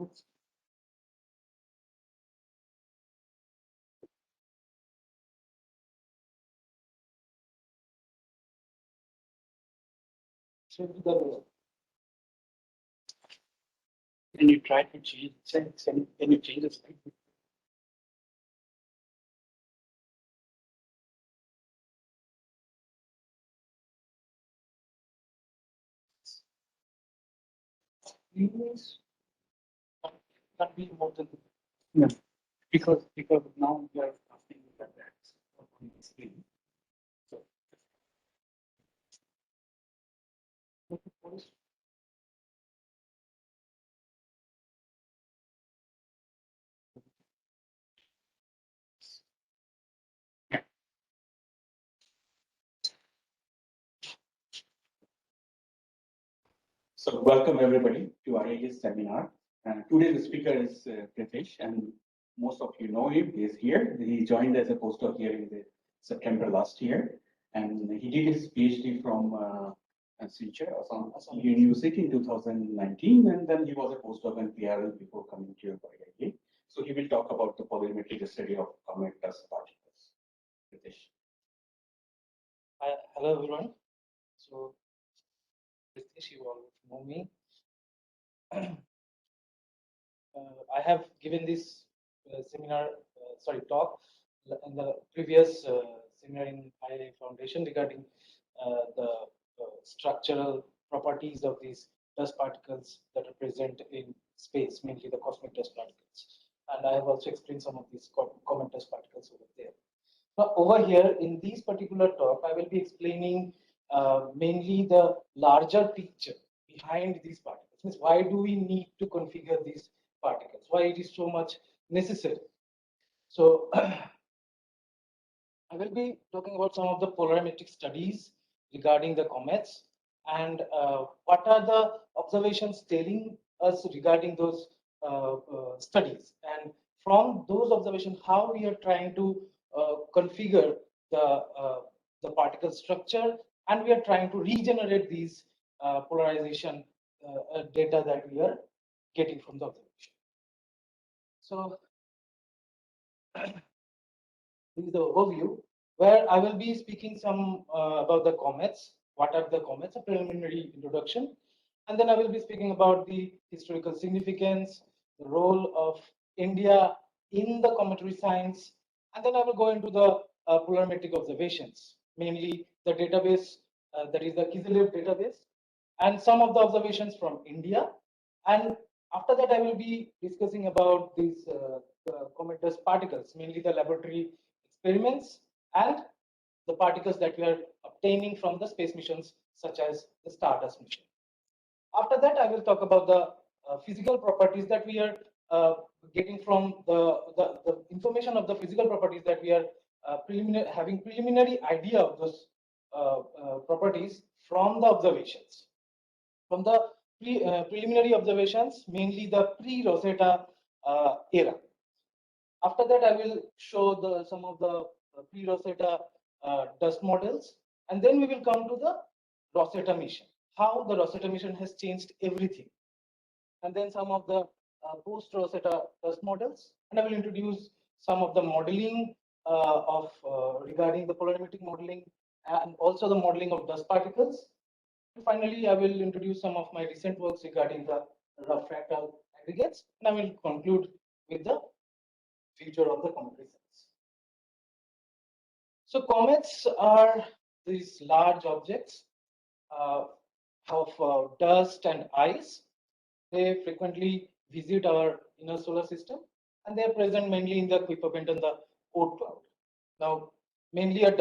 Oops. Can you try to change? Can you change the slide? Please, can't be more than no, because now we are asking that on the screen. So, So welcome everybody to our AGS seminar. Today the speaker is Prithish, and most of you know him. He is here. He joined as a postdoc here in the September last year, and he did his PhD from Silchar, Assam University in 2019, and then he was a postdoc in PRL before coming to IIT. So he will talk about the polarimetric study of comet dust particles. Prithish. hello everyone. So, Prithish, you all know me. I have given this seminar, talk in the previous seminar in IIA Foundation regarding the structural properties of these dust particles that are present in space, mainly the cosmic dust particles. And I have also explained some of these comet dust particles over there. Now, over here in this particular talk, I will be explaining mainly the larger picture behind these particles. Means why do we need to configure these particles? Why it is so much necessary? So, I will be talking about some of the polarimetric studies regarding the comets and what are the observations telling us regarding those studies, and from those observations how we are trying to configure the particle structure, and we are trying to regenerate these polarization data that we are getting from the observation. So this is the overview, where I will be speaking some about the comets. What are the comets? A preliminary introduction. And then I will be speaking about the historical significance, the role of India in the cometary science. And then I will go into the polarimetric observations, mainly the database, that is the Kiselev database, and some of the observations from India. And after that, I will be discussing about these comet dust particles, mainly the laboratory experiments and the particles that we are obtaining from the space missions, such as the Stardust mission. After that, I will talk about the physical properties that we are getting from the information of the physical properties that we are having preliminary idea of those properties from the observations. From the preliminary observations, mainly the pre-Rosetta era. After that, I will show some of the pre-Rosetta dust models, and then we will come to the Rosetta mission, how the Rosetta mission has changed everything, and then some of the post-Rosetta dust models, and I will introduce some of the modeling regarding the polarimetric modeling and also the modeling of dust particles. And finally, I will introduce some of my recent works regarding the fractal aggregates, and I will conclude with the future of the cometary science. So comets are these large objects of dust and ice. They frequently visit our inner solar system, and they are present mainly in the Kuiper belt and the Oort cloud. Now, mainly a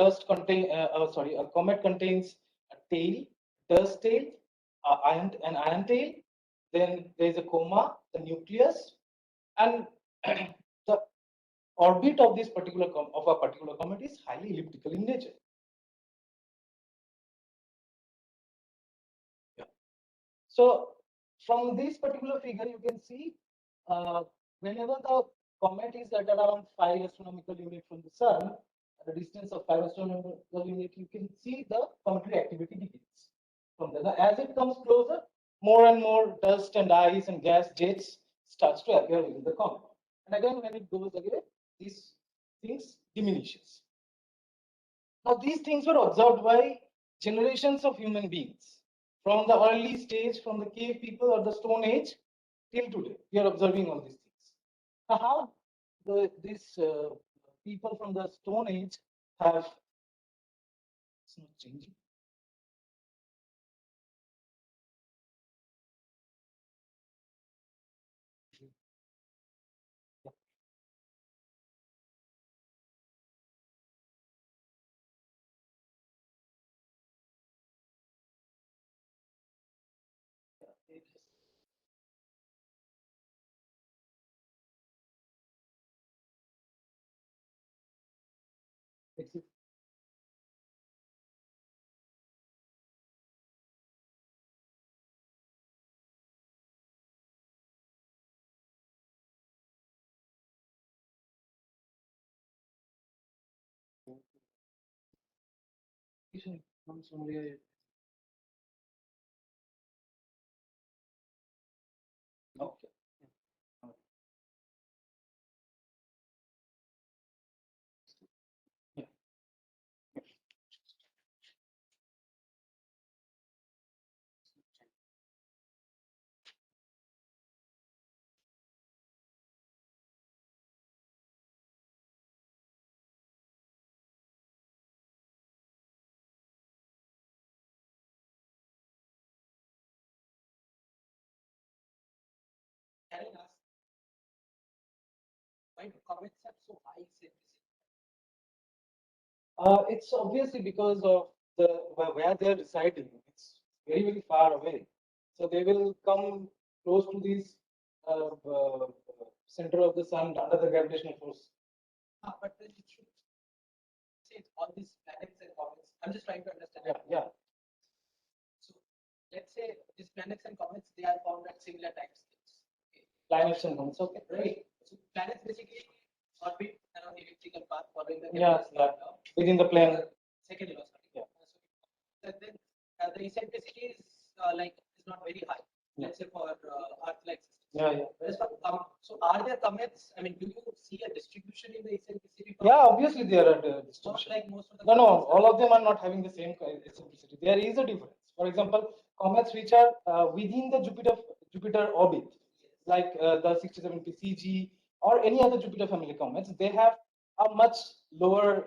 comet contains a tail, dust tail, an iron tail. Then there is a coma, the nucleus, and the orbit of this particular comet is highly elliptical in nature. Yeah. So from this particular figure, you can see whenever the comet is at around 5 astronomical units from the sun, at a distance of 5 astronomical units, you can see the cometary activity begins. From there, as it comes closer, more and more dust and ice and gas jets starts to appear within the comet. And again, when it goes away, these things diminishes. Now, these things were observed by generations of human beings from the early stage, from the cave people or the Stone Age till today. We are observing all these things. Now, how these people from the Stone Age have, it's not changing. Okay. Yeah. Telling us why do comets have so high eccentricity? It's obviously because of the where they're residing. It's very far away, so they will come close to this center of the sun under the gravitational force. But then it should say all these planets and comets. I'm just trying to understand. Yeah. So let's say these planets and comets, they are found at similar time scales. Okay. Planets and comets. Okay. Right. So planets basically orbit around elliptical path following the Yeah. law. Within the plane. Second law. Sorry. Yeah. So then the eccentricity is is not very high. Yeah. Let's say for Earth-like systems. Yeah. Whereas for so are there comets? I mean, do you see a distribution in the eccentricity? Yeah, obviously there are distribution. Like most of the No, all of them are not having the same eccentricity. There is a difference. For example, comets which are within the Jupiter orbit, like the 67P CG or any other Jupiter family comets, they have a much lower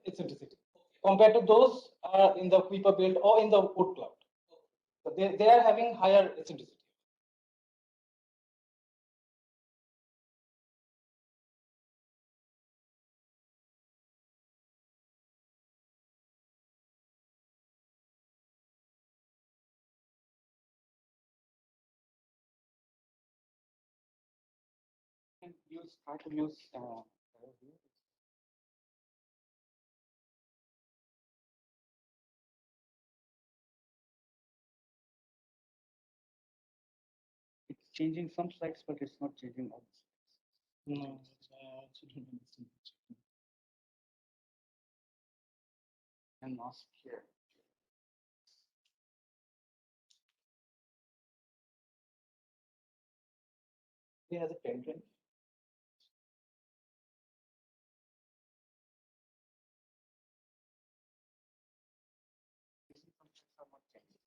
eccentricity compared to those in the Kuiper belt or in the Oort cloud. So they are having higher eccentricity. Try to use it's changing some slides, but it's not changing all the slides. No, shouldn't understand. And ask here. He has a pen drive. Some slides are not changing.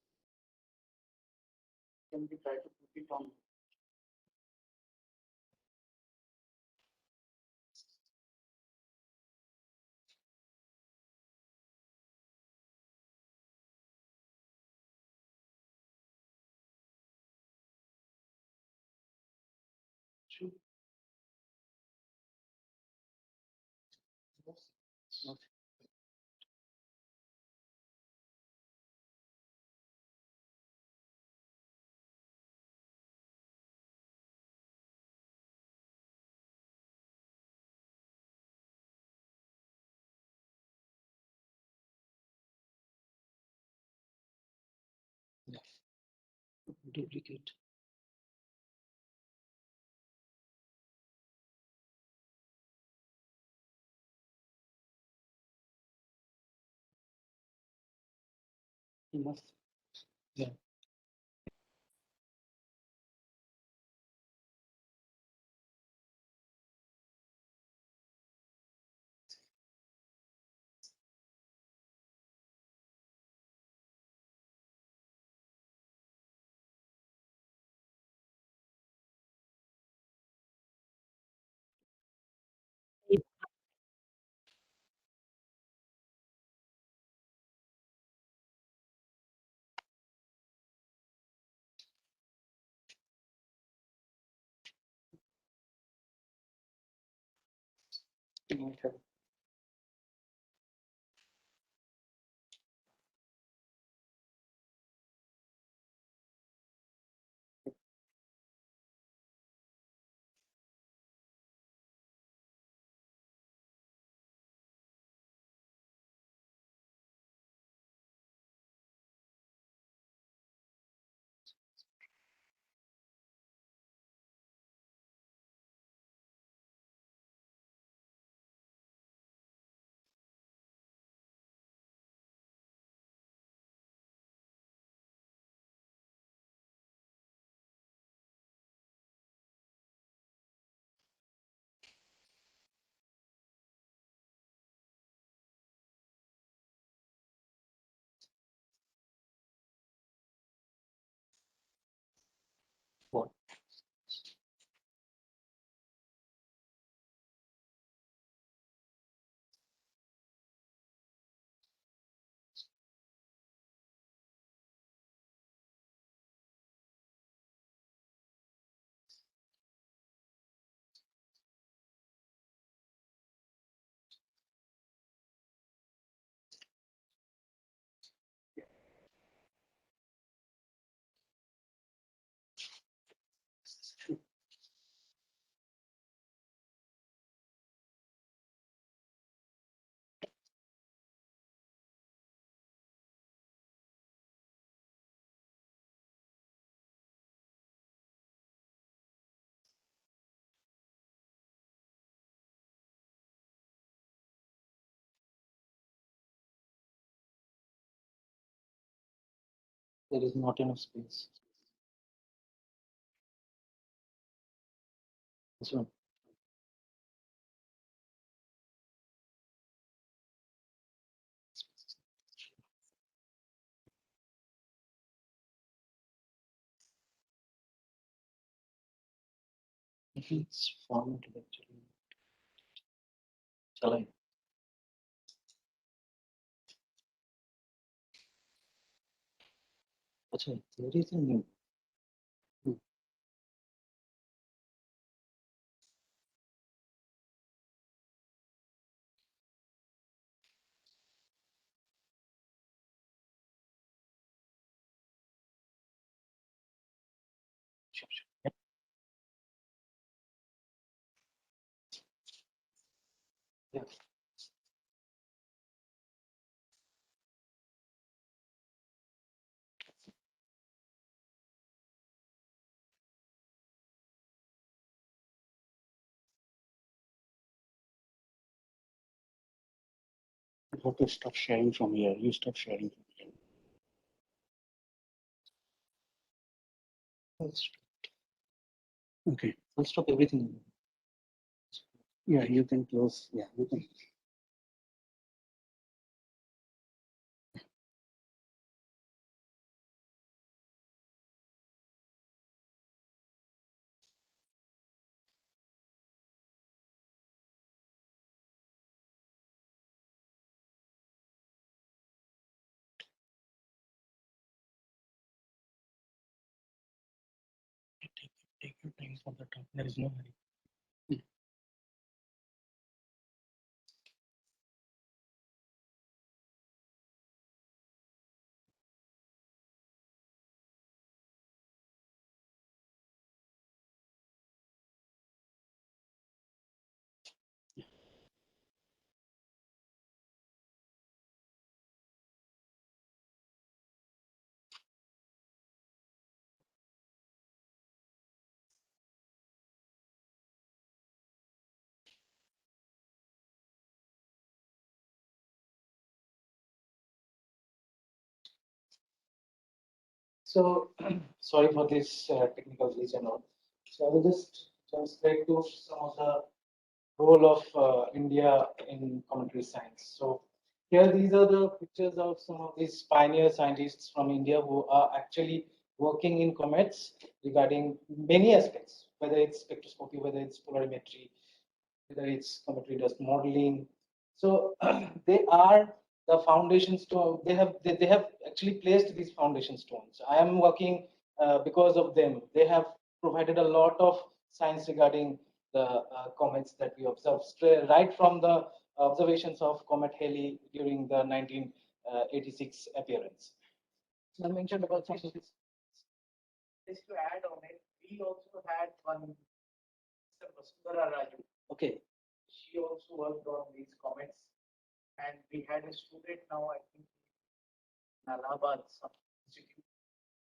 Can we try to put it on? Should Not. duplicate. He must. Yeah. What? There is not enough space. This one. If it's formatted actually. Shall I? Achha, there is a new. Sure, sure. Yep. Yeah. You have to stop sharing from here. You stop sharing from here. Okay. I'll stop everything. Yeah, you can close. Yeah, you can. Take your time for the top. There is no hurry. So sorry for this technical glitch and all. So I will just jump straight to some of the role of India in cometary science. So here these are the pictures of some of these pioneer scientists from India who are actually working in comets regarding many aspects, whether it's spectroscopy, whether it's polarimetry, whether it's cometary dust modeling. So they are the foundation stone. They have actually placed these foundation stones. I am working because of them. They have provided a lot of science regarding the comets that we observed right from the observations of Comet Halley during the 1986 appearance. So I mentioned about some of this. Just to add on it, we also had one Vasundhara Raju. Okay. She also worked on these comets, and we had a student now, I think, in Allahabad, some institute.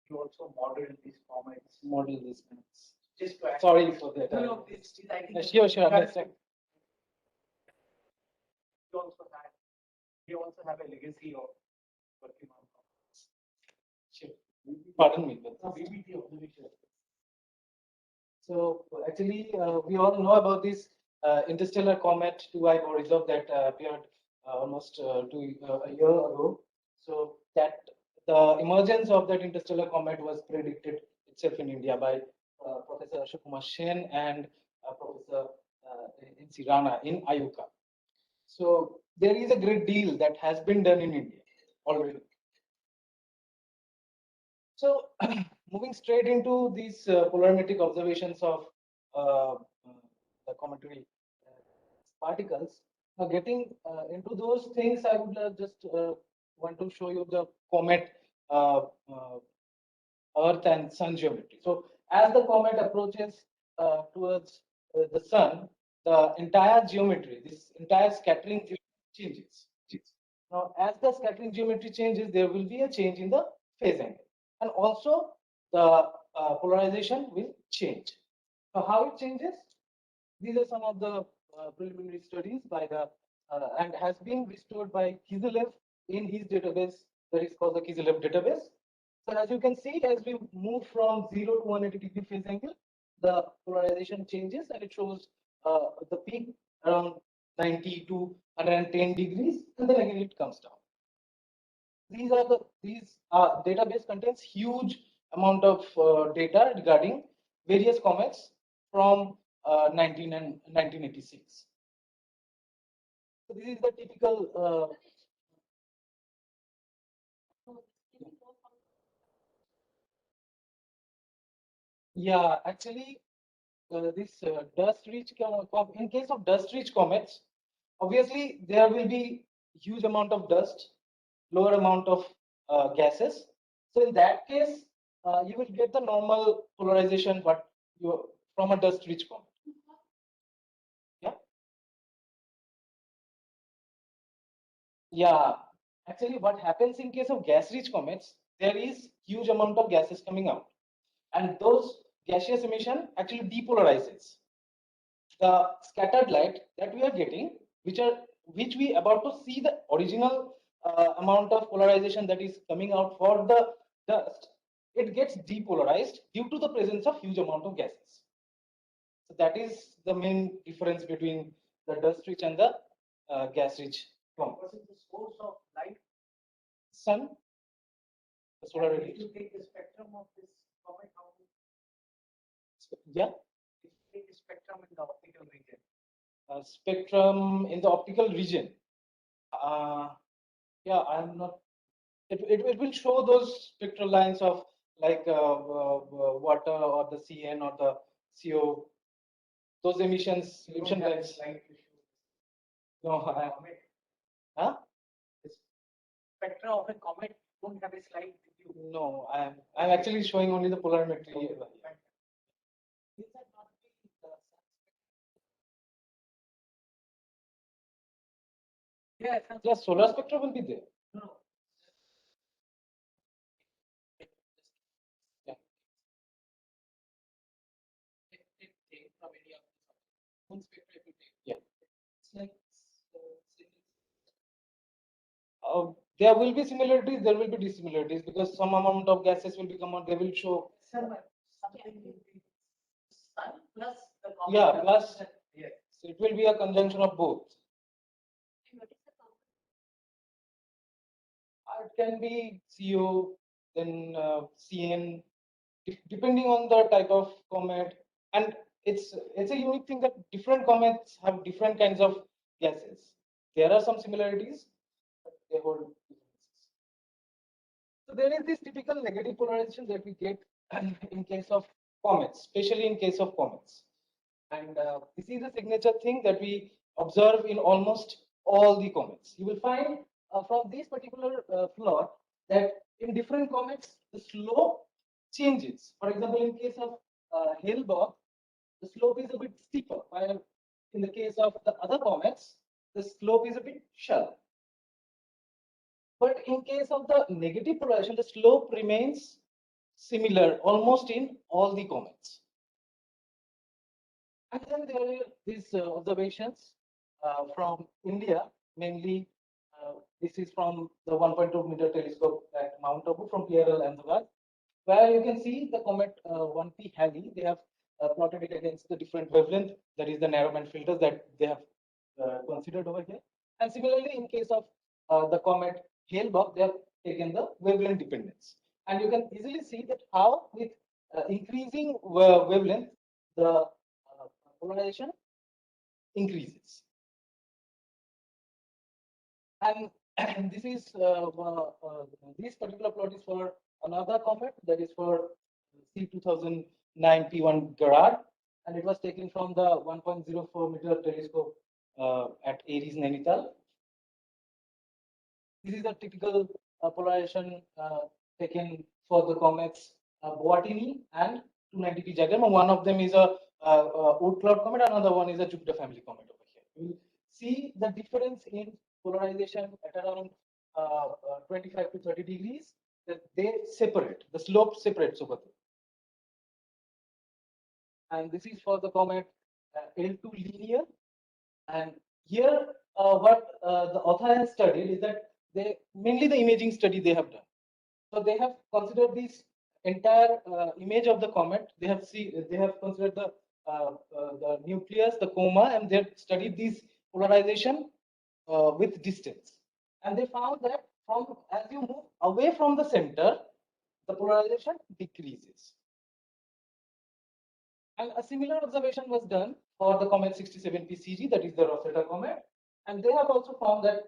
He also modeled these comets. Model these comets. Just to add, sorry for that. This, I think Sure, understand. We also have a legacy of working on comets. Sure. Pardon me. BBT observation. So actually, we all know about this interstellar comet 2I Borisov that appeared almost a year ago. So that the emergence of that interstellar comet was predicted itself in India by Professor Ashok Sen and Professor in Sirana in Ayuka. So there is a great deal that has been done in India already. So moving straight into these polarimetric observations of the cometary particles. Now, getting into those things, I would just want to show you the comet Earth and Sun geometry. So, as the comet approaches towards the Sun, the entire geometry, this entire scattering geometry changes. Now, as the scattering geometry changes, there will be a change in the phase angle, and also the polarization will change. So, how it changes? These are some of the preliminary studies by the and has been restored by Kizelev in his database that is called the Kizelev database. So as you can see, as we move from 0 to 180-degree phase angle, the polarization changes and it shows the peak around 90 to 110 degrees, and then again it comes down. These database contains huge amount of data regarding various comets from 1986. So this is the typical. Yeah, actually, this dust-rich in case of dust-rich comets, obviously there will be huge amount of dust, lower amount of gases. So in that case, you will get the normal polarization, but you from a dust-rich comet. Yeah. Yeah. Actually, what happens in case of gas-rich comets, there is huge amount of gases coming out, and those gaseous emission actually depolarizes the scattered light that we are getting, which we about to see the original amount of polarization that is coming out for the dust. It gets depolarized due to the presence of huge amount of gases. So that is the main difference between the dust-rich and the gas-rich comets. What is the source of light? Sun. The solar radiation. If you take the spectrum of this comet, yeah. If you take the spectrum in the optical region. Spectrum in the optical region. Yeah, I'm not. It will show those spectral lines of like water or the CN or the CO. Those emission lines. No, huh? The spectra of a comet don't have a slide with you. No, I'm actually showing only the polarimetry. Yeah, solar spectra will be there. No. Yeah. From any of the spectra you take. Yeah. It's like there will be similarities, there will be dissimilarities because some amount of gases will become out, they will show. Something will be sun plus the comet. Yeah, plus. Yes. So it will be a conjunction of both. It can be CO, then CN, depending on the type of comet. And it's a unique thing that different comets have different kinds of gases. There are some similarities, but they hold differences. So there is this typical negative polarization that we get in case of comets, especially in case of comets. And this is a signature thing that we observe in almost all the comets. You will find from this particular plot that in different comets, the slope changes. For example, in case of Hale-Bopp, the slope is a bit steeper, while in the case of the other comets, the slope is a bit shallow. But in case of the negative polarization, the slope remains similar almost in all the comets. And then there are these observations from India, mainly this is from the 1.2 meter telescope at Mount Abu from PRL Ahmedabad, where you can see the comet 1P Halley. They have plotted it against the different wavelength, that is the narrowband filters that they have considered over here. And similarly, in case of the comet Hale-Bopp, they have taken the wavelength dependence. And you can easily see that how with increasing wavelength, the polarization increases. And this is this particular plot is for another comet, that is for C2009 P1 Gerard, and it was taken from the 1.04 meter telescope at Aries Nainital. This is a typical polarization taken for the comets Boattini and 290P diagram. One of them is a Oort cloud comet, another one is a Jupiter family comet over here. You will see the difference in polarization at around 25 to 30 degrees, that they separate, the slope separates over there. And this is for the comet L2 linear. And here, what the author has studied is that they mainly the imaging study they have done. So they have considered this entire image of the comet. They have considered the nucleus, the coma, and they have studied this polarization with distance. And they found that as you move away from the center, the polarization decreases. And a similar observation was done for the comet 67P CG, that is the Rosetta comet. And they have also found that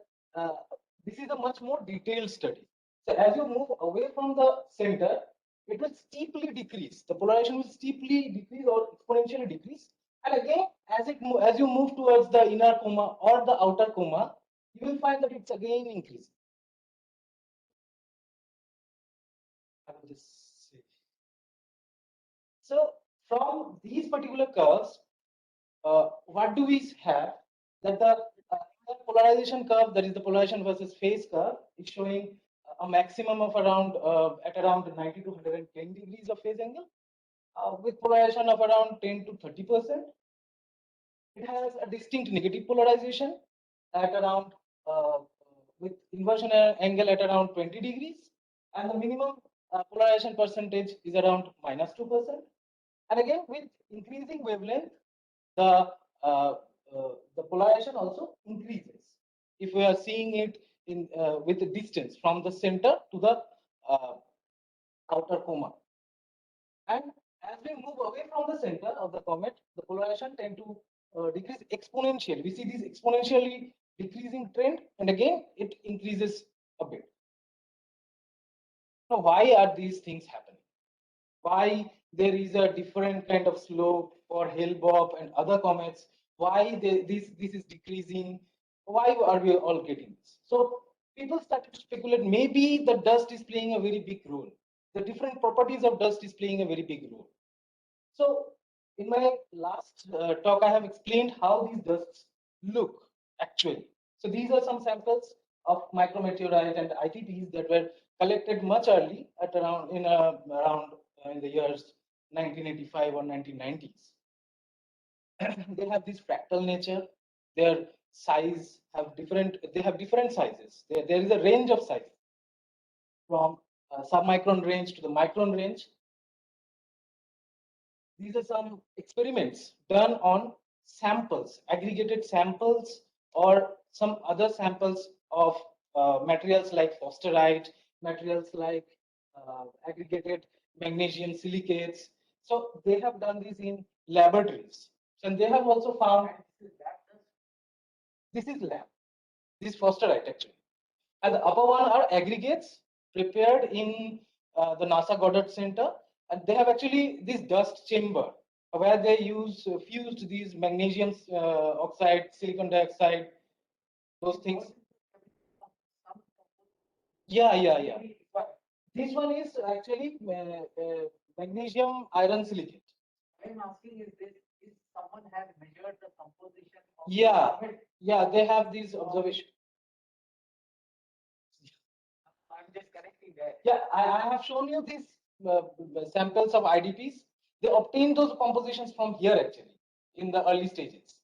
this is a much more detailed study. So as you move away from the center, it will steeply decrease. The polarization will steeply decrease or exponentially decrease. And again, as you move towards the inner coma or the outer coma, you will find that it's again increasing. So from these particular curves, what do we have? That the polarization curve, that is the polarization versus phase curve, is showing a maximum of around at around 90 to 110 degrees of phase angle, with polarization of around 10 to 30%. It has a distinct negative polarization at around with inversion angle at around 20 degrees, and the minimum polarization percentage is around -2%. And again, with increasing wavelength, the polarization also increases. If we are seeing it in with the distance from the center to the outer coma, and as we move away from the center of the comet, the polarization tend to decrease exponentially. We see this exponentially decreasing trend, and again it increases a bit. Now, why are these things happening? Why there is a different kind of slope for Hale-Bopp and other comets? Why this is decreasing? Why are we all getting this? So people started to speculate, maybe the dust is playing a very big role. The different properties of dust is playing a very big role. So in my last talk, I have explained how these dusts look actually. So these are some samples of micrometeorite and ITPs that were collected much early at around in the years 1985 or 1990s. They have this fractal nature. Their size have different. They have different sizes. There is a range of size from submicron range to the micron range. These are some experiments done on samples, aggregated samples, or some other samples of materials like forsterite, materials like aggregated magnesium silicates. So they have done this in laboratories. And they have also found this is lab. This is forsterite actually. And the upper one are aggregates prepared in the NASA Goddard Center. And they have actually this dust chamber where they use fused these magnesium oxide, silicon dioxide, those things. Yeah. This one is actually magnesium iron silicate. I'm asking is this, is someone has measured the composition of yeah, they have these observations. I'm just correcting that. Yeah, I have shown you these samples of IDPs. They obtained those compositions from here actually in the early stages.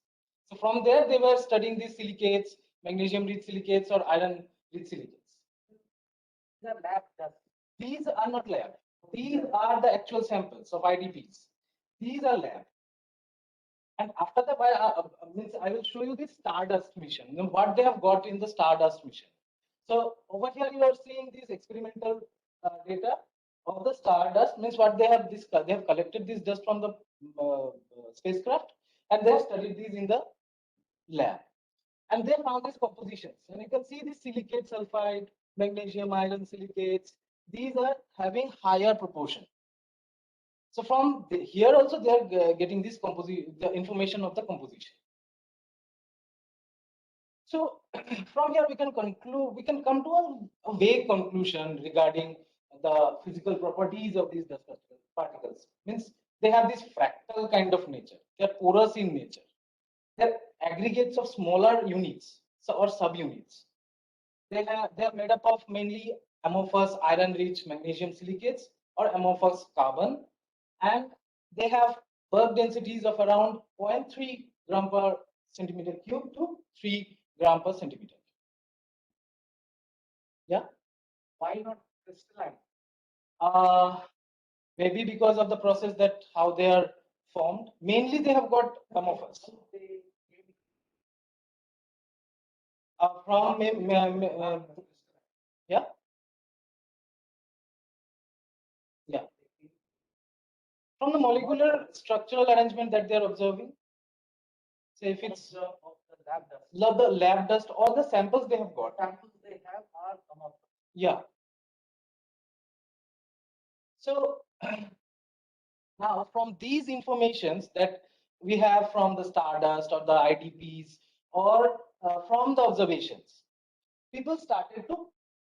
So from there they were studying these silicates, magnesium rich silicates or iron rich silicates. The lab does. These are not lab. These are the actual samples of IDPs. These are lab. And after that, I will show you the Stardust mission, what they have got in the Stardust mission. So over here you are seeing these experimental data of the Stardust, means what they have they have collected this dust from the spacecraft and they have studied these in the lab. And they found these compositions. And you can see the silicate sulfide, magnesium iron silicates, these are having higher proportion. So from here also they are getting this the information of the composition. So from here we can conclude, we can come to a vague conclusion regarding the physical properties of these dust particles. Means they have this fractal kind of nature. They are porous in nature. They are aggregates of smaller units or subunits. They are made up of mainly amorphous iron-rich magnesium silicates or amorphous carbon, and they have work densities of around 0.3 gram per centimeter cube to 3 gram per centimeter. Yeah. Why not crystalline? Maybe because of the process that how they are formed. Mainly they have got amorphous. From yeah. Yeah. From the molecular structural arrangement that they are observing. So if it's the lab dust. The lab dust or the samples they have got. Samples they have are amorphous. Yeah. So now from these informations that we have from the Stardust or the IDPs or from the observations, people started to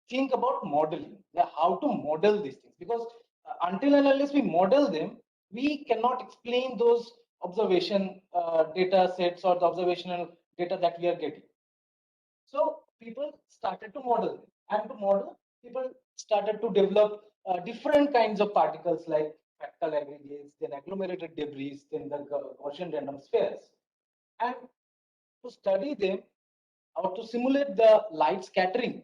think about modeling, how to model these things, because until and unless we model them, we cannot explain those observation data sets or the observational data that we are getting. So people started to model them, and to model, people started to develop different kinds of particles like fractal aggregates, then agglomerated debris, then the Gaussian random spheres, and to study them or to simulate the light scattering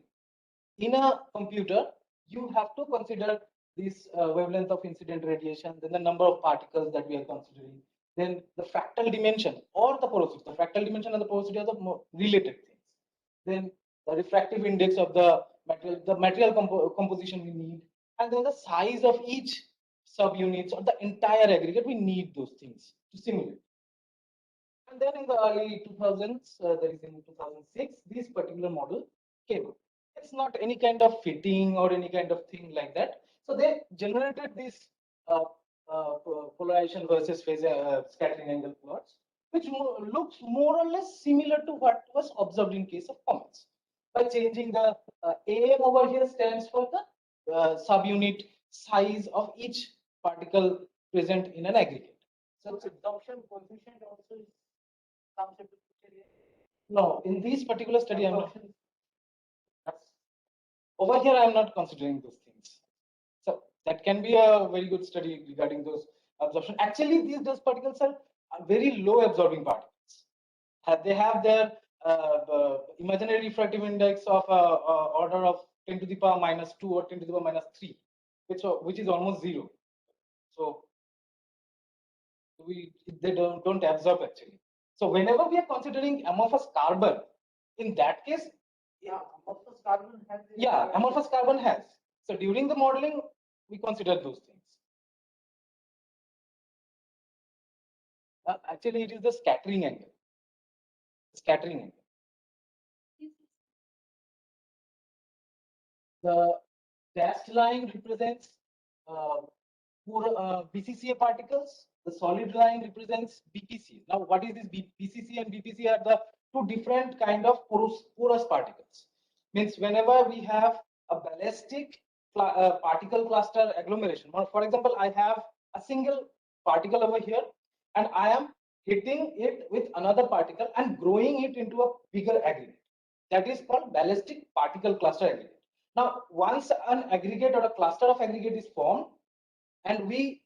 in a computer, you have to consider this wavelength of incident radiation, then the number of particles that we are considering, then the fractal dimension or the porosity. The fractal dimension and the porosity are the more related things. Then the refractive index of the material composition we need, and then the size of each subunits or the entire aggregate. We need those things to simulate. And then in the early 2000s, that is in 2006, this particular model came up. It's not any kind of fitting or any kind of thing like that. So they generated this uh, polarization versus phase scattering angle plots, which looks more or less similar to what was observed in case of comets. By changing the AM over here stands for the subunit size of each particle present in an aggregate. So absorption coefficient also comes into picture. No, in this particular study, I'm not. Over here, I'm not considering those things. So that can be a very good study regarding those absorption. Actually, these dust particles are very low absorbing particles. They have their imaginary refractive index of order of 10 to the power minus 2 or 10 to the power minus 3, which is almost 0. So they don't absorb actually. So whenever we are considering amorphous carbon, in that case, amorphous carbon has. Amorphous carbon has. So during the modeling, we consider those things. Actually, it is the scattering angle. Scattering angle. The dashed line represents BCCA particles. The solid line represents BPCA. Now, what is this? BCCA and BPCA are the two different kind of porous particles. Means whenever we have a ballistic particle cluster agglomeration, for example, I have a single particle over here, and I am hitting it with another particle and growing it into a bigger aggregate. That is called ballistic particle cluster aggregate. Now, once an aggregate or a cluster of aggregate is formed, and we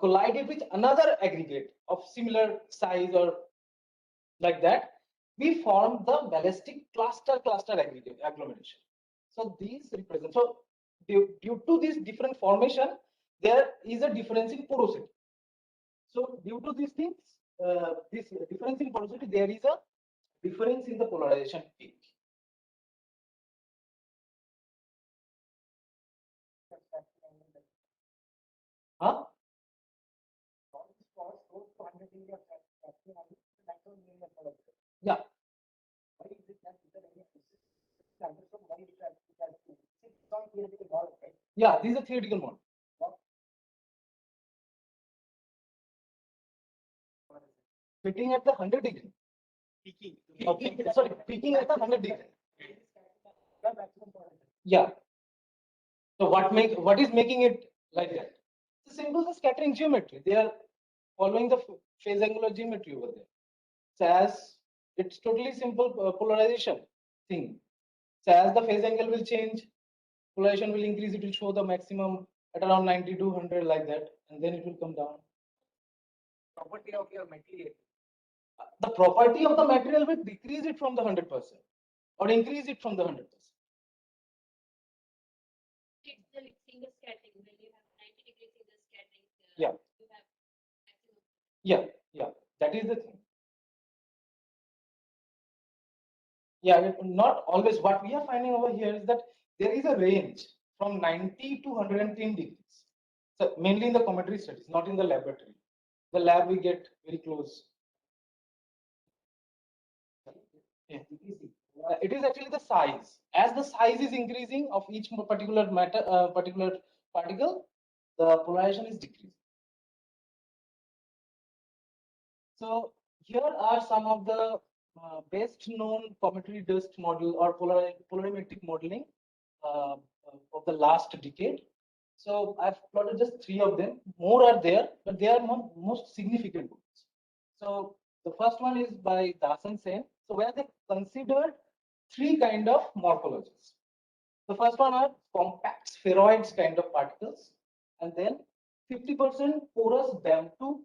collide it with another aggregate of similar size or like that, we form the ballistic cluster aggregate agglomeration. So these represent, so due to this different formation, there is a difference in porosity. So due to these things, this difference in porosity, there is a difference in the polarization peak. Huh? Yeah. Yeah, this is a theoretical model. Fitting at the 100 degree. Peaking. Okay. Sorry, peaking at the 100 degree. Yeah. So what is making it like that? It's simple the scattering geometry. They are following the phase angular geometry over there. So as it's totally simple polarization thing. So as the phase angle will change, polarization will increase. It will show the maximum at around 90 to 100 like that, and then it will come down. Property of your material. The property of the material will decrease it from the 100% or increase it from the 100%. It's the single scattering. When you have 90 degree single scattering, yeah. You have maximum. Yeah, that is the thing. Yeah, not always. What we are finding over here is that there is a range from 90 to 110 degrees. So mainly in the cometary studies, not in the laboratory. The lab we get very close. Yeah. It is actually the size. As the size is increasing of each particular particular particle, the polarization is decreasing. So here are some of the best known cometary dust model or polarimetric modeling of the last decade. So I've plotted just 3 of them. More are there, but they are most significant ones. So the first one is by Das and Sen. So where they considered 3 kind of morphologies. The first one are compact spheroids kind of particles, and then 50% porous BAM2.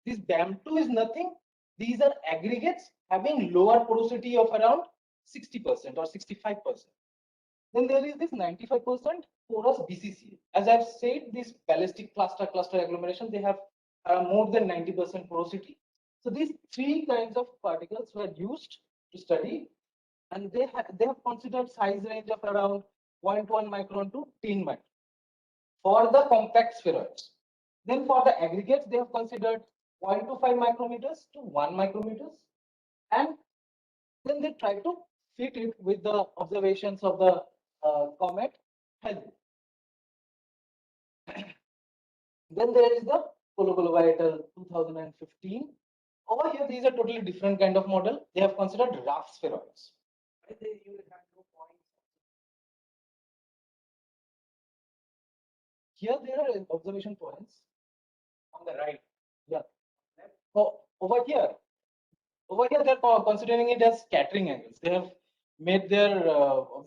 This BAM2 is nothing. These are aggregates having lower porosity of around 60% or 65%. Then there is this 95% porous BCCA. As I've said, this ballistic cluster agglomeration, they have more than 90% porosity. So these 3 kinds of particles were used to study, and they have considered size range of around 0.1 micron to 10 micron for the compact spheroids. Then for the aggregates, they have considered 0.25 micrometers to 1 micrometers, and then they try to fit it with the observations of the comet Halder. Then there is the Polarimetric 2015. Over here, these are totally different kind of model. They have considered rough spheroids. Here there are observation points on the right. Yeah. Oh, over here they're considering it as scattering angles. They have made their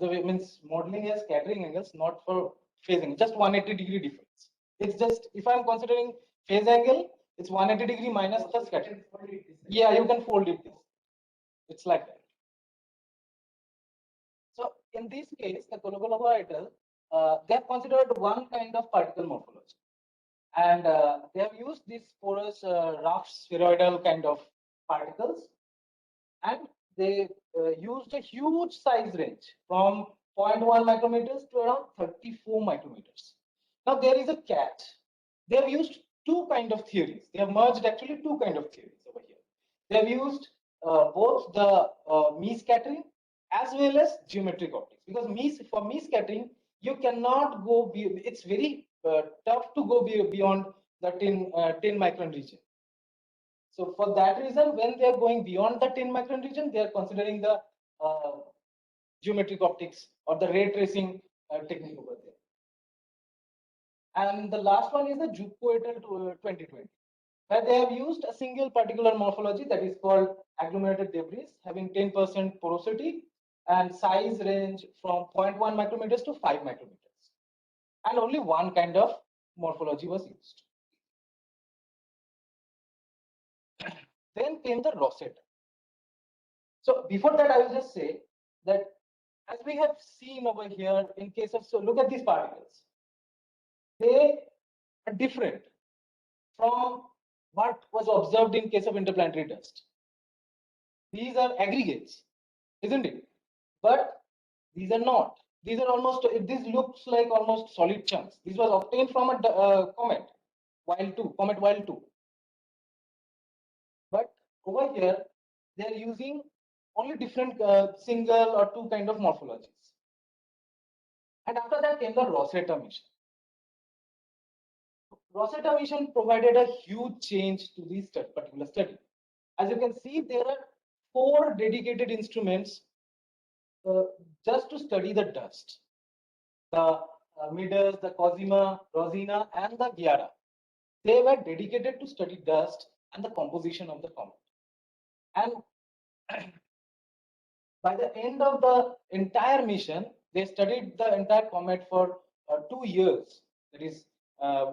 means modeling as scattering angles, not for phase angle. Just 180 degree difference. It's just if I'm considering phase angle, it's 180 degree minus the scattering. Yeah, you can fold it. It's like that. So in this case, the collaborator, they have considered one kind of particle morphology, and they have used these porous rough spheroidal kind of particles, and they used a huge size range from 0.1 micrometers to around 34 micrometers. Now there is a catch. They have used 2 kind of theories. They have merged actually 2 kind of theories over here. They have used both the Mie scattering as well as geometric optics, because for Mie scattering you cannot go it's very tough to go beyond the 10 micron region. So for that reason, when they are going beyond the 10 micron region, they are considering the geometric optics or the ray tracing technique over there. And the last one is the JUCO 2020, where they have used a single particular morphology that is called agglomerated debris, having 10% porosity and size range from 0.1 micrometers to 5 micrometers. And only one kind of morphology was used. Then came the Rosetta. So before that, I will just say that as we have seen over here in case of, so look at these particles. They are different from what was observed in case of interplanetary dust. These are aggregates, isn't it? But these are not. These are almost, this looks like almost solid chunks. This was obtained from a comet, Comet Wild 2. But over here, they are using only different single or two kind of morphologies. And after that came the Rosetta mission. Rosetta mission provided a huge change to this particular study. As you can see, there are 4 dedicated instruments just to study the dust. The Midas, the Cosima, Rosina, and the Giara. They were dedicated to study dust and the composition of the comet. And by the end of the entire mission, they studied the entire comet for 2 years. That is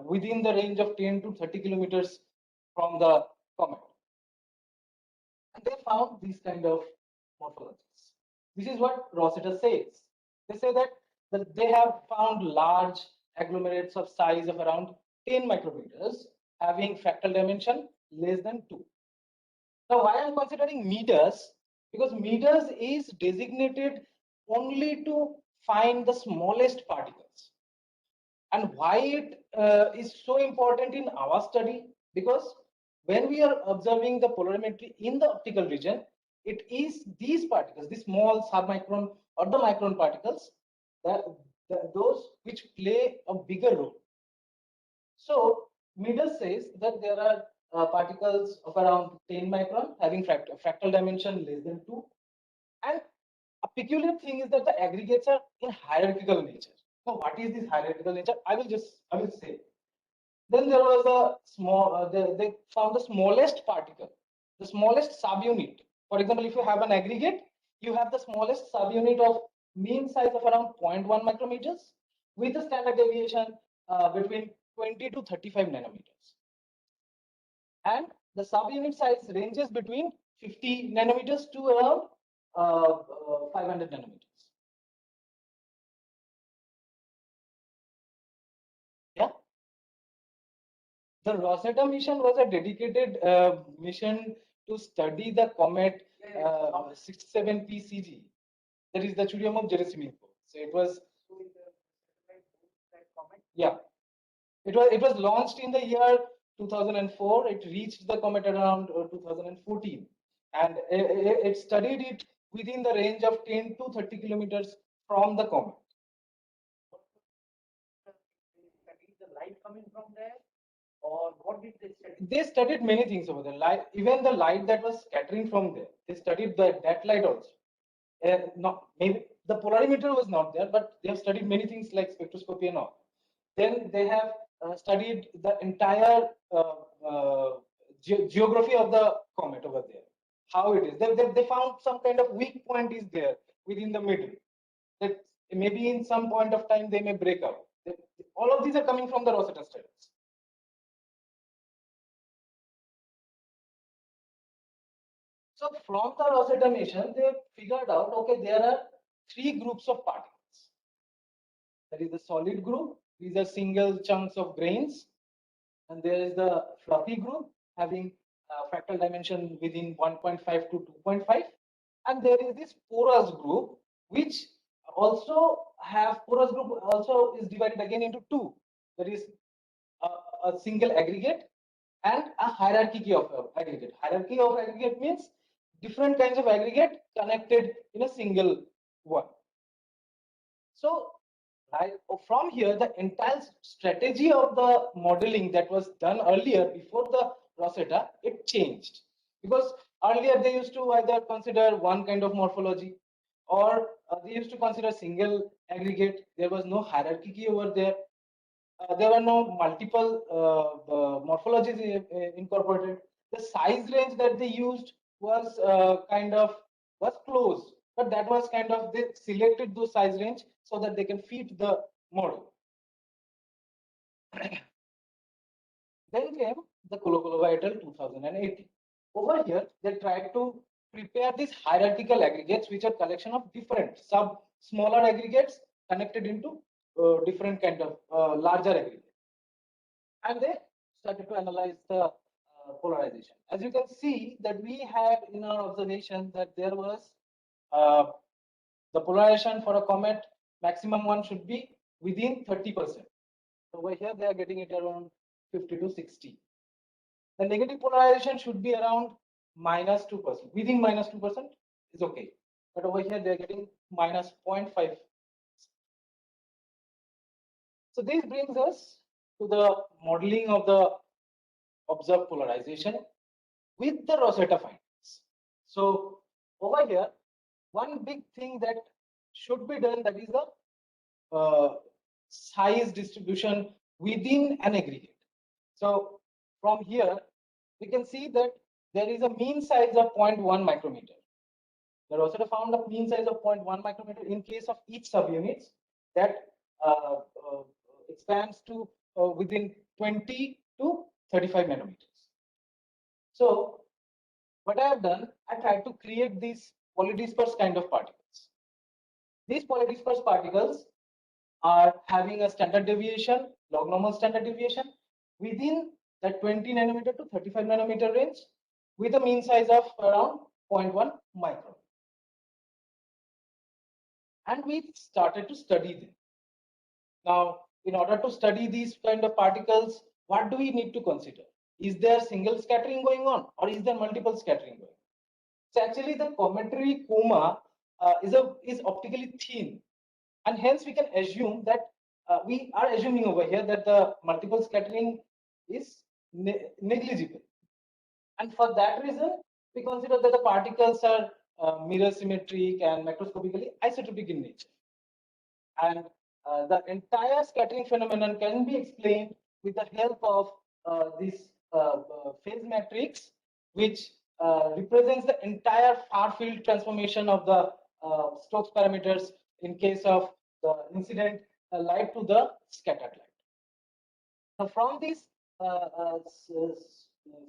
within the range of 10 to 30 kilometers from the comet. And they found these kind of morphologies. This is what Rosetta says. They say that they have found large agglomerates of size of around 10 micrometers having fractal dimension less than 2. Now, why I'm considering meters? Because meters is designated only to find the smallest particles. And why it is so important in our study? Because when we are observing the polarimetry in the optical region, it is these particles, the small submicron or the micron particles, those which play a bigger role. So Midas says that there are particles of around 10 micron having fractal dimension less than 2. And a peculiar thing is that the aggregates are in hierarchical nature. So what is this hierarchical nature? I will say. Then there was a small, they found the smallest particle, the smallest subunit. For example, if you have an aggregate, you have the smallest subunit of mean size of around 0.1 micrometers with a standard deviation between 20 to 35 nanometers. And the subunit size ranges between 50 nanometers to around 500 nanometers. Yeah. The Rosetta mission was a dedicated mission to study the comet 67P-CG. That is the Churyumov-Gerasimenko. So it was, yeah, it was launched in the year 2004. It reached the comet around 2014, and it studied it within the range of 10 to 30 kilometers from the comet. The light coming from there, or what did they study? They studied many things over there. Light, even the light that was scattering from there, they studied that light also. Not maybe the polarimeter was not there, but they have studied many things like spectroscopy and all. Then they have studied the entire geography of the comet over there, how it is. They found some kind of weak point is there within the middle, that maybe in some point of time they may break out. All of these are coming from the Rosetta studies. So from the Rosetta mission, they figured out, okay, there are 3 groups of particles. There is the solid group. These are single chunks of grains. And there is the fluffy group having fractal dimension within 1.5 to 2.5. And there is this porous group, which also is divided again into 2. There is a single aggregate and a hierarchy of aggregate. Hierarchy of aggregate means different kinds of aggregate connected in a single one. So From here, the entire strategy of the modeling that was done earlier before the Rosetta, it changed. Because earlier they used to either consider one kind of morphology, or they used to consider single aggregate. There was no hierarchy over there. There were no multiple morphologies incorporated. The size range that they used was was closed, but that was kind of, they selected those size range so that they can fit the model. Then came the Kolokolo 2018. Over here, they tried to prepare these hierarchical aggregates, which are collection of different smaller aggregates connected into different kind of larger aggregates. And they started to analyze the polarization. As you can see that we had in our observation that there was uh, the polarization for a comet, maximum one should be within 30%. Over here they are getting it around 50 to 60. The negative polarization should be around -2%. Within -2% is okay, but over here they are getting -0.5. So this brings us to the modeling of the observed polarization with the Rosetta findings. So over here, one big thing that should be done, that is the size distribution within an aggregate. So from here, we can see that there is a mean size of 0.1 micrometer. The Rosetta found a mean size of 0.1 micrometer in case of each subunits that uh, uh, expands to within 20 to 35 nanometers. So what I have done, I tried to create these polydispersed kind of particles. These polydispersed particles are having a standard deviation, log normal standard deviation within the 20 nanometer to 35 nanometer range with a mean size of around 0.1 micron. And we started to study them. Now, in order to study these kind of particles, what do we need to consider? Is there single scattering going on, or is there multiple scattering going on? So actually the cometary coma is optically thin, and hence we can assume that we are assuming over here that the multiple scattering is negligible. And for that reason, we consider that the particles are mirror symmetric and macroscopically isotropic in nature. And the entire scattering phenomenon can be explained with the help of this phase matrix, which represents the entire far field transformation of the Stokes parameters in case of the incident light to the scattered light. Now, from this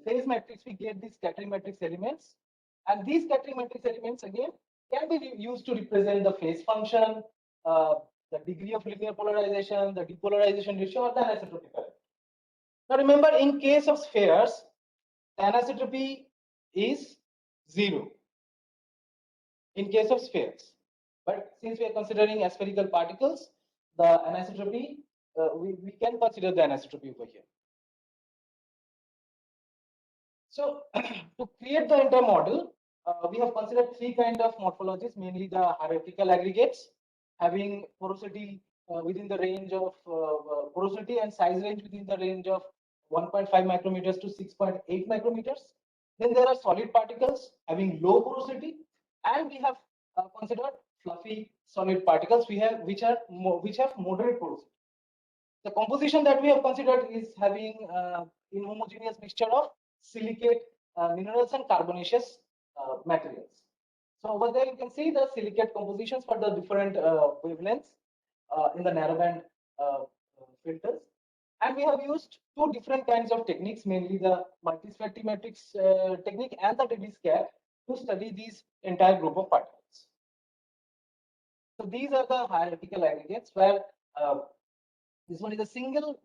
phase matrix, we get these scattering matrix elements, and these scattering matrix elements again can be used to represent the phase function, the degree of linear polarization, the depolarization ratio, or the anisotropy parameter. Now, remember, in case of spheres, the anisotropy is 0 in case of spheres. But since we are considering aspherical particles, the anisotropy, we can consider the anisotropy over here. So to create the entire model, we have considered three kinds of morphologies, mainly the hierarchical aggregates, having porosity within the range of porosity and size range within the range of 1.5 micrometers to 6.8 micrometers. Then there are solid particles having low porosity, and we have considered fluffy solid particles which have moderate porosity. The composition that we have considered is having inhomogeneous mixture of silicate minerals and carbonaceous materials. So over there you can see the silicate compositions for the different wavelengths in the narrowband filters. And we have used two different kinds of techniques, mainly the multispectral matrix technique and the DD-SCAT, to study these entire group of particles. So these are the hierarchical aggregates where this one is a single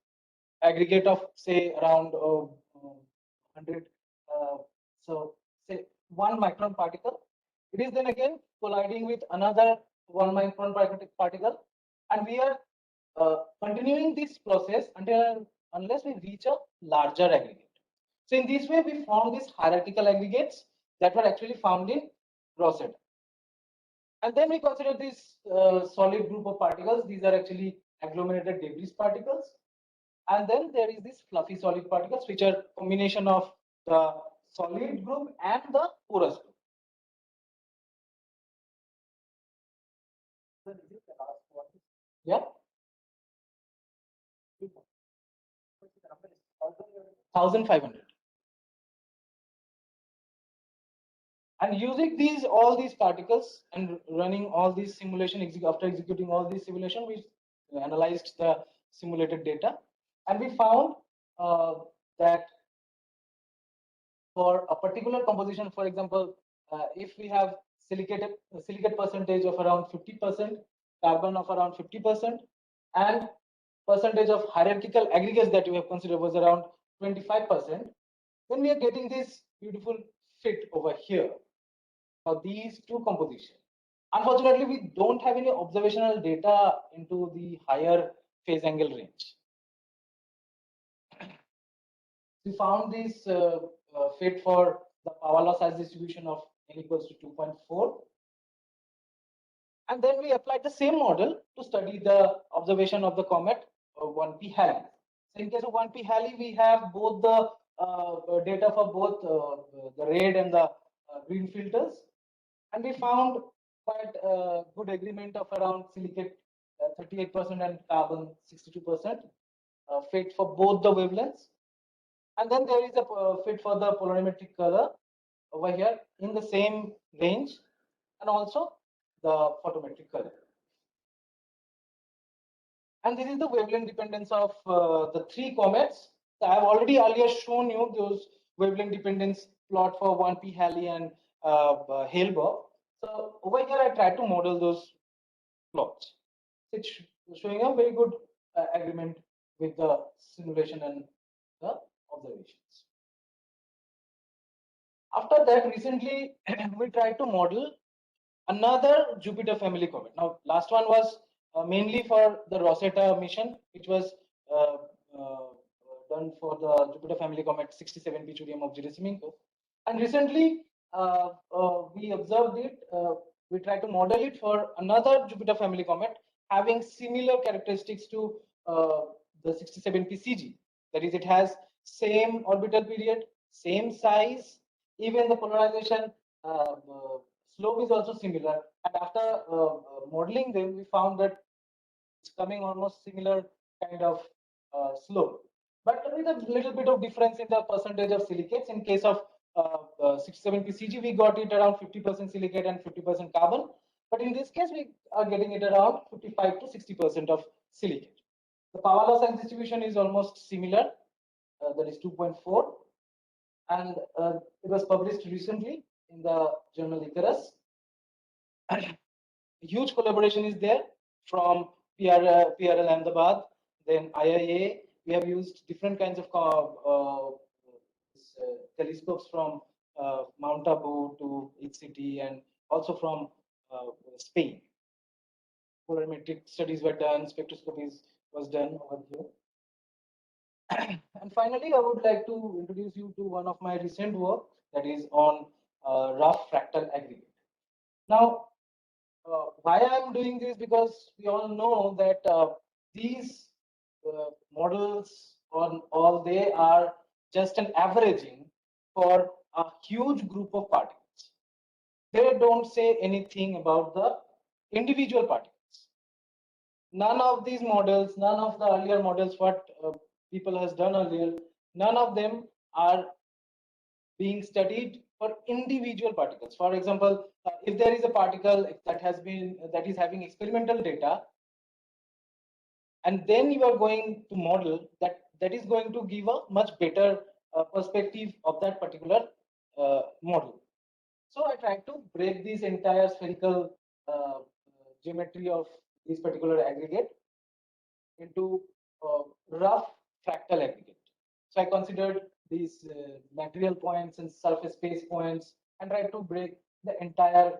aggregate of say around 100, so say 1 micron particle. It is then again colliding with another 1 micron particle, and we are continuing this process unless we reach a larger aggregate. So in this way, we form these hierarchical aggregates that were actually found in Rosetta. And then we consider this solid group of particles. These are actually agglomerated debris particles. And then there is this fluffy solid particles, which are combination of the solid group and the porous group. Yeah. 1,500. And using all these particles and running all these simulation, after executing all these simulation, we analyzed the simulated data, and we found that for a particular composition, for example, if we have silicate percentage of around 50%, carbon of around 50%, and percentage of hierarchical aggregates that we have considered was around 25%, then we are getting this beautiful fit over here for these two compositions. Unfortunately, we don't have any observational data into the higher phase angle range. We found this fit for the power law size distribution of n equals to 2.4. And then we applied the same model to study the observation of the comet 1P Halley. So in case of 1P Halley, we have both the data for both the red and the green filters. And we found quite good agreement of around silicate 38% and carbon 62% fit for both the wavelengths. And then there is a fit for the polarimetric color over here in the same range, and also the photometric color. And this is the wavelength dependence of the three comets. So I have already earlier shown you those wavelength dependence plot for 1P Halley and Hale-Bopp. So over here, I tried to model those plots. It's showing a very good agreement with the simulation and the observations. After that, recently we tried to model another Jupiter family comet. Now, last one was mainly for the Rosetta mission, which was done for the Jupiter family comet 67P Churyumov of Gerasimenko. And recently, we observed it. We tried to model it for another Jupiter family comet having similar characteristics to the 67P CG. That is, it has same orbital period, same size, even the polarization slope is also similar. And after modeling them, we found that it's coming almost similar kind of slope, but with a little bit of difference in the percentage of silicates. In case of 67P CG, we got it around 50% silicate and 50% carbon. But in this case, we are getting it around 55 to 60% of silicate. The power law size distribution is almost similar, that is 2.4. And it was published recently in the journal Icarus. Huge collaboration is there from PRL Ahmedabad, then IIA. We have used different kinds of telescopes from Mount Abu to HCT, and also from Spain. Polarimetric studies were done, spectroscopy was done over here. And finally, I would like to introduce you to one of my recent work, that is on rough fractal aggregate. Now, why I'm doing this, because we all know that these models on all, they are just an averaging for a huge group of particles. They don't say anything about the individual particles. None of these models, none of the earlier models, what people has done earlier, none of them are being studied for individual particles. For example, if there is a particle that is having experimental data, and then you are going to model that is going to give a much better perspective of that particular model. So I tried to break this entire spherical geometry of this particular aggregate into rough fractal aggregate. So I considered these material points and surface space points and tried to break the entire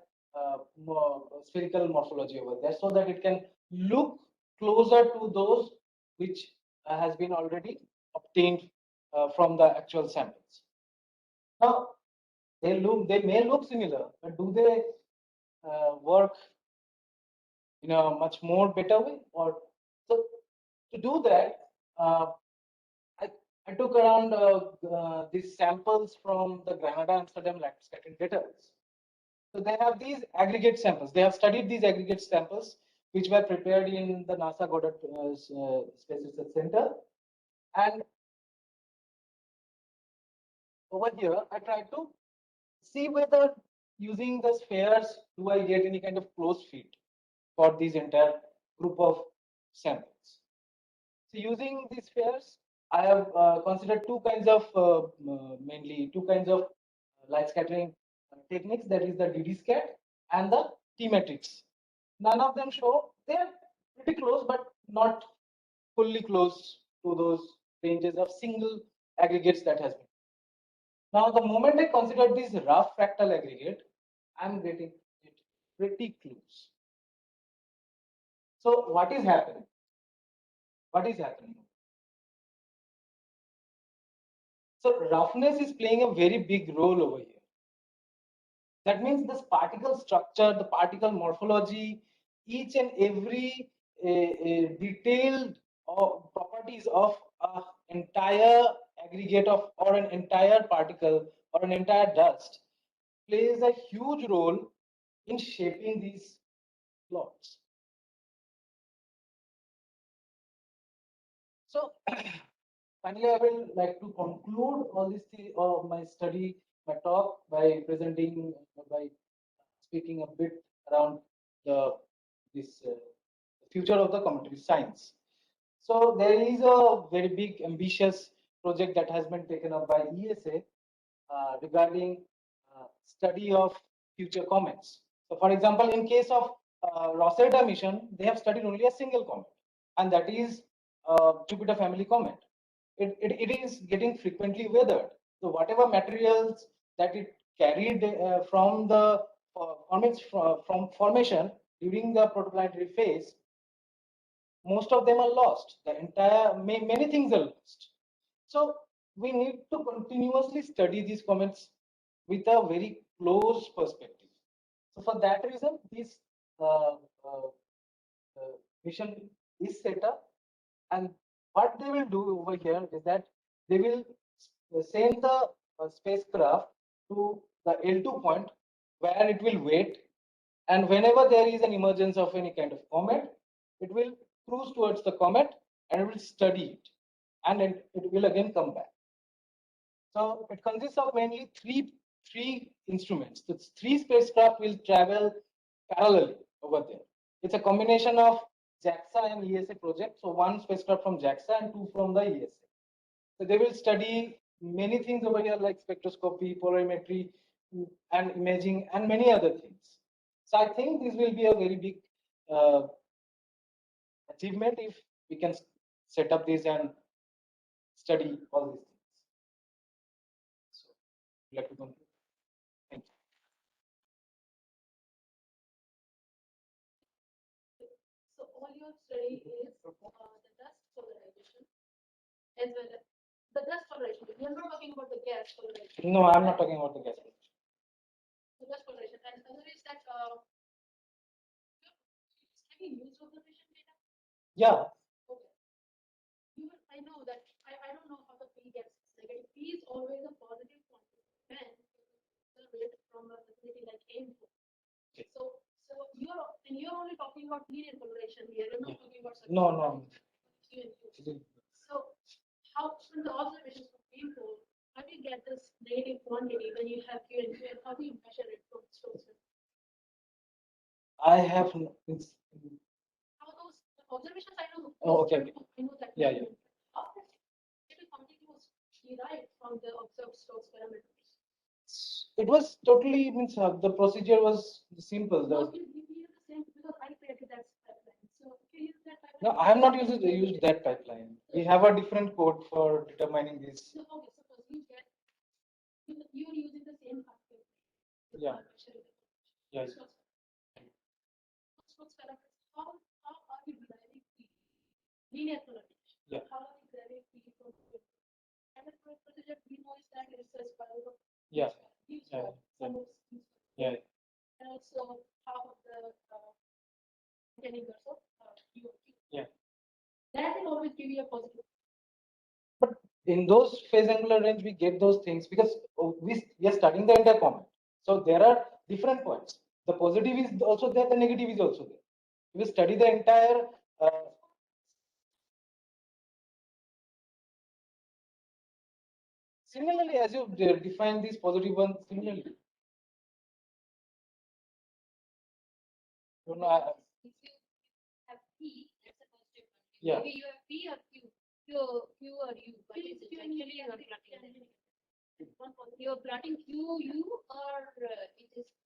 spherical morphology over there, so that it can look closer to those which has been already obtained from the actual samples. Now, they may look similar, but do they work in a much more better way? Or So to do that, I took around these samples from the Granada Amsterdam light scattering database. So they have these aggregate samples. They have studied these aggregate samples, which were prepared in the NASA Goddard Space Research Center. And over here, I tried to see whether using the spheres, do I get any kind of closed fit for this entire group of samples. So using these spheres, I have considered two kinds of, mainly two kinds of light scattering techniques, that is the DD scat and the T matrix. None of them show, they are pretty close, but not fully close to those ranges of single aggregates that has been. Now, the moment I consider this rough fractal aggregate, I'm getting it pretty close. So what is happening? What is happening? So roughness is playing a very big role over here. That means this particle structure, the particle morphology, each and every detailed properties of an entire aggregate of or an entire particle or an entire dust plays a huge role in shaping these plots. So finally, I will like to conclude all this my study, my talk by presenting, by speaking a bit around the this future of the cometary science. So there is a very big ambitious project that has been taken up by ESA regarding study of future comets. So for example, in case of Rosetta Mission, they have studied only a single comet, and that is Jupiter family comet. It is getting frequently weathered. So whatever materials that it carried from the comets from formation during the protoplanetary phase, most of them are lost. The entire many things are lost. So we need to continuously study these comets with a very close perspective. So for that reason, this uh, uh, mission is set up, and what they will do over here is that they will send the spacecraft to the L2 point where it will wait, and whenever there is an emergence of any kind of comet, it will cruise towards the comet and it will study it, and then it will again come back. So it consists of mainly three instruments. The three spacecraft will travel parallelly over there. It's a combination of JAXA and ESA project. So one spacecraft from JAXA and two from the ESA. So they will study many things over here like spectroscopy, polarimetry, and imaging, and many other things. So I think this will be a very big uh, achievement if we can set up this and study all these things. So, would you like to conclude? Thank you. So all your study is the dust polarization as well as the dust polarization. We are not talking about the gas polarization. No, I'm not talking about the gas. The dust polarization. And other is that have you used observation data? Yeah. Okay. I know that I don't know how the P gets negative. P is always a positive quantity when observe it from a facility like AIM4. Okay. So you're only talking about linear polarization here. You're not talking about No. Q and Q. So how from the observations from AIM4, how do you get this negative quantity when you have Q and Q, and how do you measure it from source? I have. How those observations I know. Oh, okay. I know that. Yeah. How that negative quantity was derived from the observed source parameters? It was totally means the procedure was simple. No, you use the same because I created that pipeline. So you use that pipeline. No, I have not used that pipeline. We have a different code for determining this. So okay, suppose you're using the same pipeline. Yeah. Yes. Source parameters. How are you deriving P? Linear polarization. Yeah. How are you deriving P from Q? And the procedure we know is that it's a spiral of Yeah. Yeah. And also half of the inverse of Q. Yeah. that will always give you a positive. But in those phase angular range, we get those things because we are studying the entire comet. So there are different points. The positive is also there, the negative is also there. We study the entire. Similarly, as you define these positive ones, similarly. You know, if you have P, that's a positive one. Yeah. Maybe you have P or Q. Q or U, but it's actually you are plotting. You're plotting Q, U, or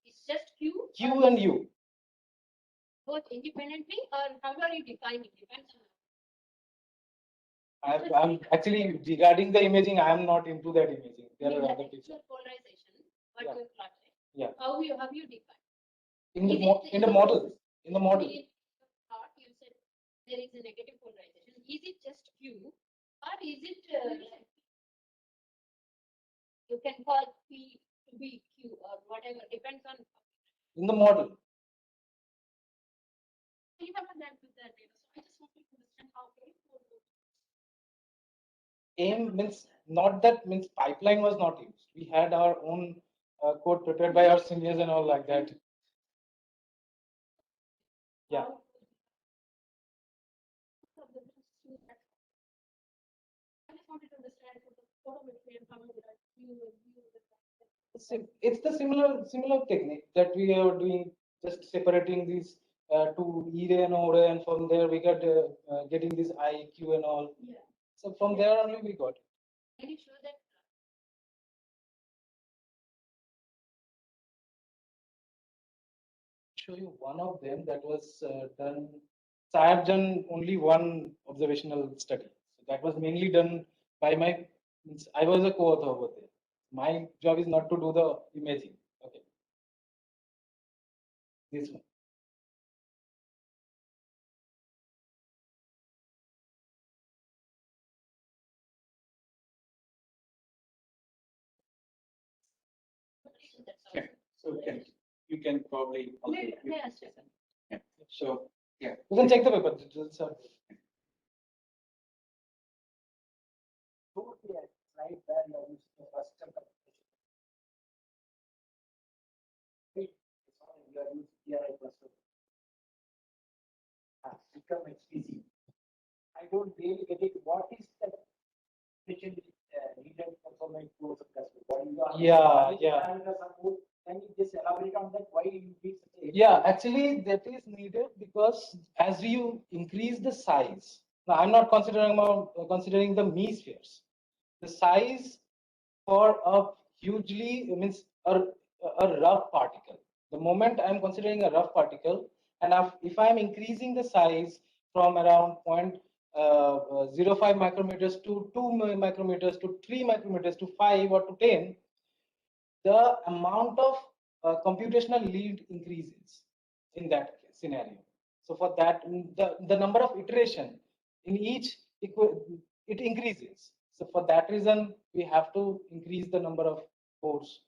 it's just Q? Q and U. Both independently, or how are you defining? Depends on. I'm actually regarding the imaging. I am not into that imaging. There are other people. Polarization, what Yeah. you plotted. Yeah. How you define? In the model. In the model. In thought, you said there is a negative polarization. Is it just Q, or is it you can call P to be Q or whatever? Depends on. In the model. You haven't done with that data, so I just want to understand how AIM means not that means pipeline was not used. We had our own code prepared by our seniors and all like that. Yeah. I just wanted to understand the photometry and how It's the similar technique that we are doing, just separating these to E ray and O ray, and from there we got getting this I, Q and all. Yeah. So from there only we got it. Can you show that? Show you one of them that was done. So I have done only one observational study. So that was mainly done by my. I was a co-author over there. My job is not to do the imaging. Okay. This one. Okay. So you can probably also. Yeah. So yeah. You can check the paper. Slide where you are using the first you are using PRI cluster. Become HPC. I don't really get it. What is the mission needed for my course of cluster? What is Yeah. Can you just elaborate on that? Why you need such a Yeah, actually that is needed because as you increase the size, now I'm not considering the mesospheres. The size for a hugely means a rough particle. The moment I'm considering a rough particle, and if I'm increasing the size from around 0.05 micrometers to 2 micrometers to 3 micrometers to 5 or to 10, the amount of computational lead increases in that scenario. So for that, the number of iteration in each it increases. So for that reason, we have to increase the number of cores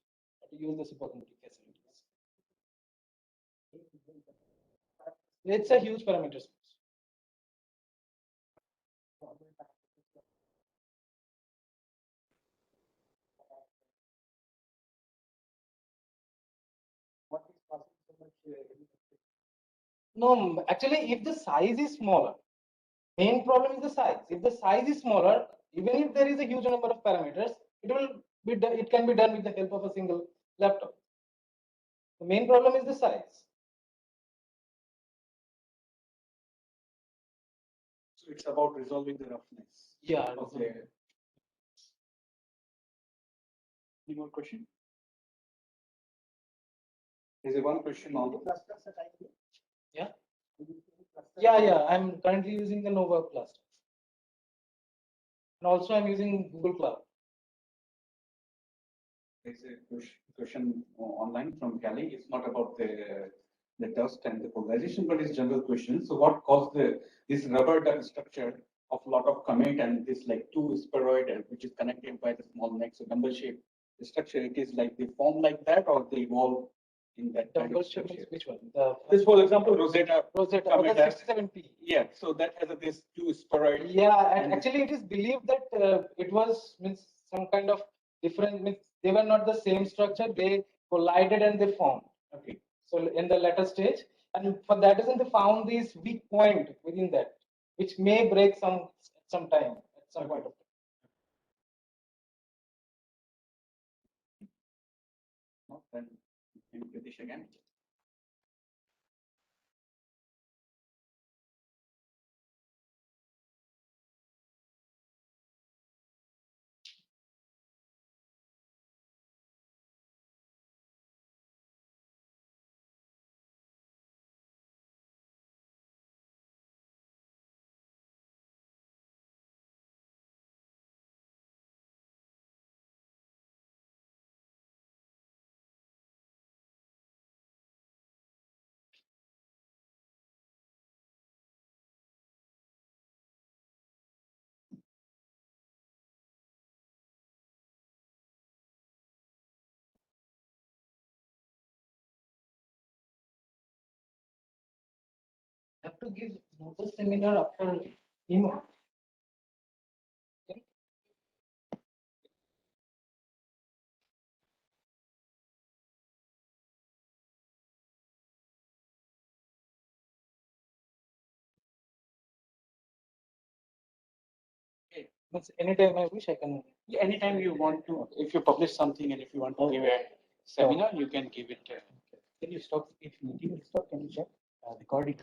to use the supercomputing facilities. It's a huge parameter space. what is causing so much No, actually, if the size is smaller, main problem is the size. If the size is smaller, even if there is a huge number of parameters, it can be done with the help of a single laptop. The main problem is the size. So it's about resolving the roughness. Yeah. Okay. Any more question? There's one question on the clusters that I do? Yeah. Yeah. I'm currently using the Nova cluster. And also I'm using Google Cloud. There's a question online from Cali. It's not about the dust and the polarization, but it's general question. So what caused this rubber duck structure of a lot of comet and this like two spheroid which is connected by the small neck, so dumbbell shape structure? It is like they form like that or they evolve in that kind Double of shift structure. means which one? This, for example, Rosetta. Rosetta. Comet That's has- 67P. Yeah, so that has this two spheroid. Yeah, and actually it is believed that it was means some kind of different means they were not the same structure. They collided and they formed. Okay. So in the later stage, and for that reason they found this weak point within that, which may break some time at some point of time. Then Pritish again. Have to give another seminar after emo. Means anytime I wish I can. Yeah, anytime you want to, if you publish something and if you want to give a seminar, you can give it. Can you stop? If meeting will stop, can you check recording?